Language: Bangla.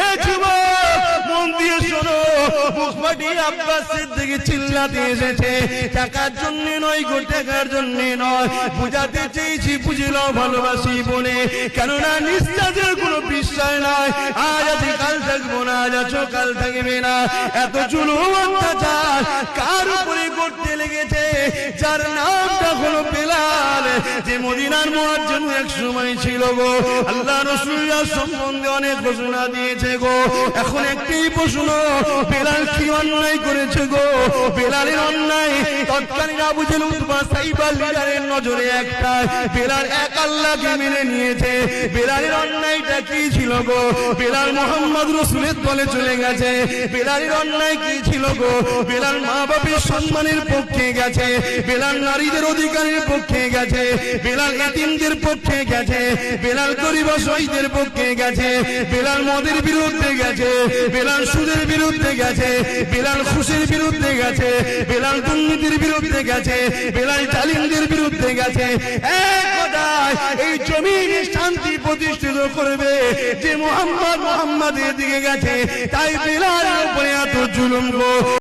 এ যুবক মন দিয়ে শোনো, মুখ ফাটিয়ে আব্বাস সিদ্দিক চিল্লাতে এসেছে, টাকার জন্য নয় গো, টাকার জন্য নয়, বুঝাতে চেয়েছি বুঝিল ভালোবাসি বলে, কেননা নিঃশ্বাসের কোনো বিশ্বাস নাই, আজ আছি কাল থাকবো না, আজ আছো কাল থাকবে না, এত জুলুম অত্যাচার কার উপরে করতে লেগেছে, যার নামটা হলো বেলাল, যে মদিনার মুয়াজ্জিন এক সময় ছিল গো, আল্লাহ রাসূলুল্লাহ সম্বন্ধে অনেক ঘোষণা দিয়েছে গো, এখন একটি প্রশ্ন, বেলাল কি অন্যায় করেছে গো? বেলালের অন্যায় তৎকালীন আবু জেহেল উতবা সাইবা লিডারের নজরে একটা, বেলাল এক আল্লাহকে মেনে নিয়েছে, বেলালের অন্যায়টা কি ছিল গো? বেলাল মুহাম্মদ রাসূলের দলে চলে গেছে, বেলালের অন্যায় কি ছিল গো? বেলাল মা বাবার সম্মানের পক্ষে গেছে, বেলাল নারীদের অধিকারের পক্ষে গেছে, বেলাল এতিমদের পক্ষে গেছে, বেলাল গরিব অসহায়দের পক্ষে গেছে, বেলাল মদের বিরুদ্ধে গেছে, বেলাল সুদের বিরুদ্ধে গেছে, বেলাল ঘুষের বিরুদ্ধে গেছে, বেলাল দুর্নীতির বিরুদ্ধে গেছে, বেলাল জালিমদের বিরুদ্ধে গেছে, এক কথায় এই জমিনে শান্তি প্রতিষ্ঠিত করবে যে মুহাম্মদের দিকে গেছে, তাই বেলালের উপরে এত জুলুম গো।